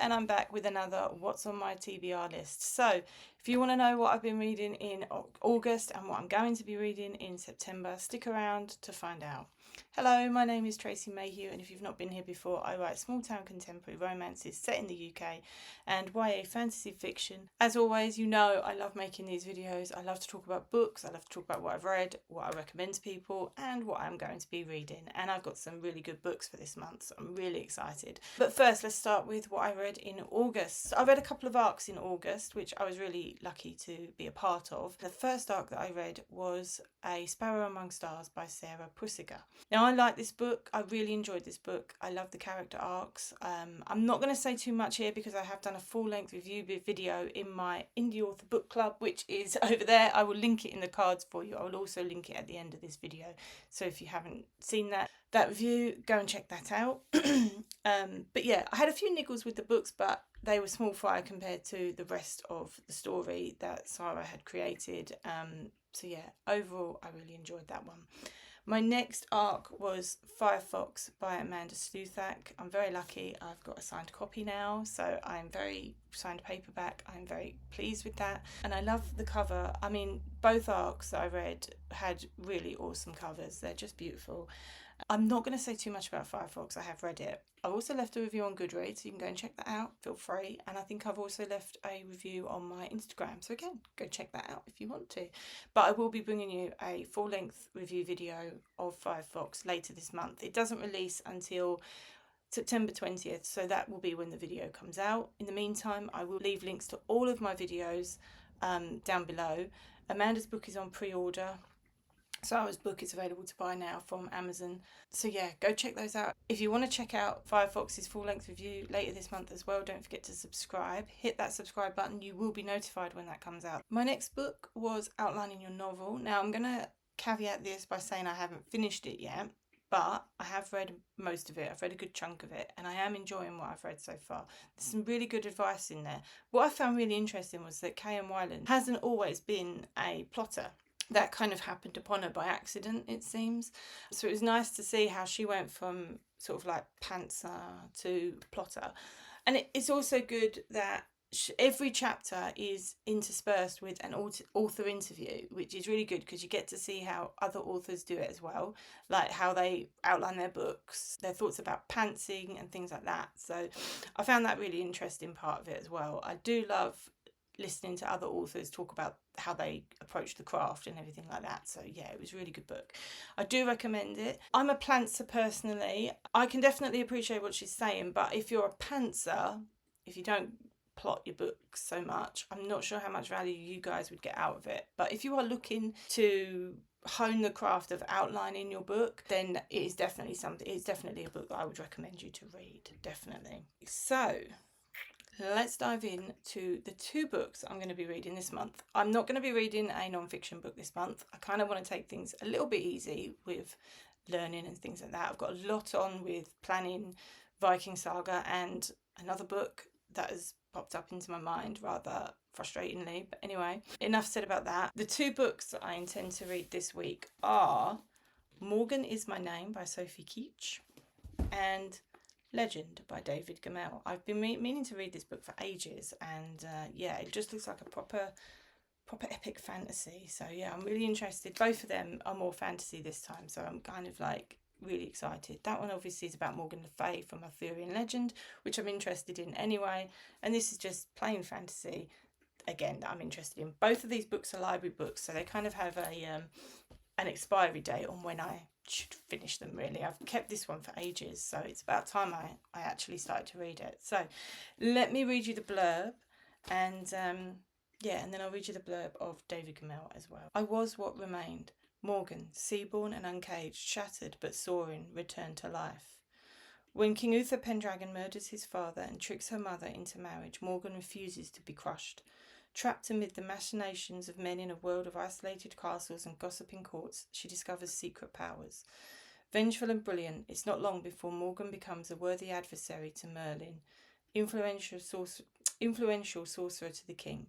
and I'm back with another What's on my TBR list. So if you want to know what I've been reading in August and what I'm going to be reading in September, stick around to find out. Hello, my name is Tracy Mayhew, and if you've not been here before, I write small town contemporary romances set in the UK and YA fantasy fiction. As always, you know I love making these videos. I love to talk about books, I love to talk about what I've read, what I recommend to people, and what I'm going to be reading. And I've got some really good books for this month, so I'm really excited. But first, let's start with what I read in August. I read a couple of arcs in August, which I was really lucky to be a part of. The first arc that I read was A Sparrow Among Stars by Sarah Prussiger. Now, I like this book. I really enjoyed this book. I love the character arcs. I'm not going to say too much here because I have done a full-length review video in my Indie Author Book Club, which is over there. I will link it in the cards for you. I will also link it at the end of this video. So if you haven't seen that review, go and check that out. But yeah, I had a few niggles with the books, but they were small fry compared to the rest of the story that Sarah had created. So yeah, overall, I really enjoyed that one. My next arc was Firefox by Amanda Stuthak. I'm very lucky. I've got a signed copy now, so I'm very signed paperback. I'm very pleased with that. And I love the cover. I mean, both arcs that I read had really awesome covers. They're just beautiful. I'm not going to say too much about Firefox. I have read it. I've also left a review on Goodreads, so you can go and check that out. Feel free. And I think I've also left a review on my Instagram. So again, go check that out if you want to. But I will be bringing you a full-length review video of Firefox later this month. It doesn't release until September 20th, so that will be when the video comes out. In the meantime, I will leave links to all of my videos down below. Amanda's book is on pre-order. Sarah's book is available to buy now from Amazon. So yeah, go check those out. If you want to check out Firefox's full-length review later this month as well, don't forget to subscribe. Hit that subscribe button. You will be notified when that comes out. My next book was Outlining Your Novel. Now, I'm going to caveat this by saying I haven't finished it yet, but I have read most of it. I've read a good chunk of it, and I am enjoying what I've read so far. There's some really good advice in there. What I found really interesting was that K.M. Weiland hasn't always been a plotter. That kind of happened upon her by accident, it seems. So it was nice to see how she went from sort of like pantser to plotter. And it's also good that every chapter is interspersed with an author interview, which is really good because you get to see how other authors do it as well, like how they outline their books, their thoughts about pantsing and things like that. So I found that really interesting part of it as well. I do love listening to other authors talk about how they approach the craft and everything like that. So yeah, it was a really good book. I do recommend it. I'm a pantser personally. I can definitely appreciate what she's saying, but if you're a pantser, if you don't plot your books so much, I'm not sure how much value you guys would get out of it. But if you are looking to hone the craft of outlining your book, then it is definitely something. It's definitely a book that I would recommend you to read, definitely. So let's dive in to the two books I'm going to be reading this month. I'm not going to be reading a non-fiction book this month. I kind of want to take things a little bit easy with learning and things like that. I've got a lot on with planning Viking Saga and another book that has popped up into my mind rather frustratingly. But anyway, enough said about that. The two books that I intend to read this week are Morgan Is My Name by Sophie Keach and Legend by David Gemmell. I've been meaning to read this book for ages, and yeah, it just looks like a proper epic fantasy. So yeah, I'm really interested. Both of them are more fantasy this time, so I'm kind of like really excited. That one obviously is about Morgan Le Fay from Arthurian legend, which I'm interested in anyway, and this is just plain fantasy again that I'm interested in. Both of these books are library books, so they kind of have an expiry date on when I should finish them, really. I've kept this one for ages, so it's about time I actually started to read it. So let me read you the blurb, and yeah, and then I'll read you the blurb of David Gemmell as well. I was what remained. Morgan, seaborn and uncaged, shattered but soaring, returned to life. When King Uther Pendragon murders his father and tricks her mother into marriage, Morgan refuses to be crushed. Trapped amid the machinations of men in a world of isolated castles and gossiping courts, she discovers secret powers. Vengeful and brilliant, it's not long before Morgan becomes a worthy adversary to Merlin, influential sorcerer to the king.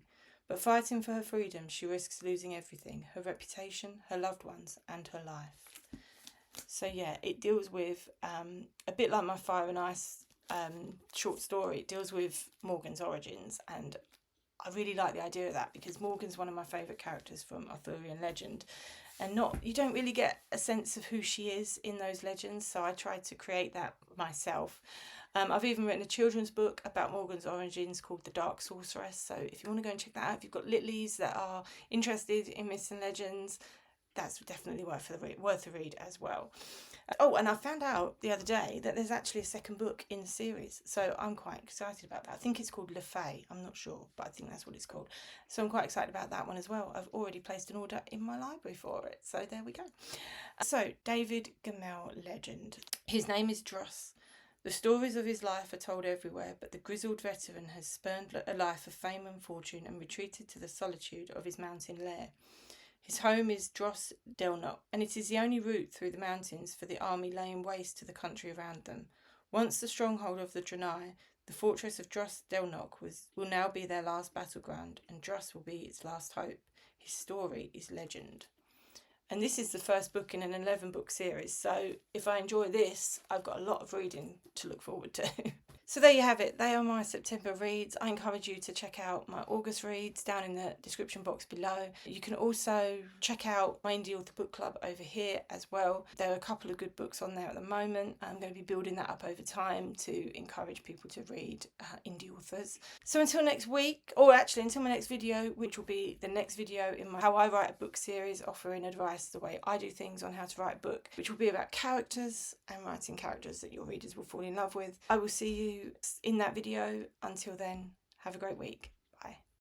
But fighting for her freedom, she risks losing everything, her reputation, her loved ones, and her life. So yeah, it deals with, a bit like my Fire and Ice short story. It deals with Morgan's origins, and I really like the idea of that because Morgan's one of my favourite characters from Arthurian legend, and you don't really get a sense of who she is in those legends, so I tried to create that myself. I've even written a children's book about Morgan's origins called The Dark Sorceress, so if you want to go and check that out, if you've got littlies that are interested in myths and legends, that's definitely worth a read as well. Oh, and I found out the other day that there's actually a second book in the series, so I'm quite excited about that. I think it's called Le Fay, I'm not sure, but I think that's what it's called. So I'm quite excited about that one as well. I've already placed an order in my library for it, so there we go. So, David Gemmell legend. His name is Dross. The stories of his life are told everywhere, but the grizzled veteran has spurned a life of fame and fortune and retreated to the solitude of his mountain lair. His home is Dros Delnoch, and it is the only route through the mountains for the army laying waste to the country around them. Once the stronghold of the Draenei, the fortress of Dros Delnoch will now be their last battleground, and Dros will be its last hope. His story is legend. And this is the first book in an 11-book series, so if I enjoy this, I've got a lot of reading to look forward to. So there you have it. They are my September reads. I encourage you to check out my August reads down in the description box below. You can also check out my Indie Author Book Club over here as well. There are a couple of good books on there at the moment. I'm going to be building that up over time to encourage people to read indie authors. So until next week, or actually until my next video, which will be the next video in my How I Write a Book series, offering advice the way I do things on how to write a book, which will be about characters and writing characters that your readers will fall in love with. I will see you in that video. Until then, have a great week.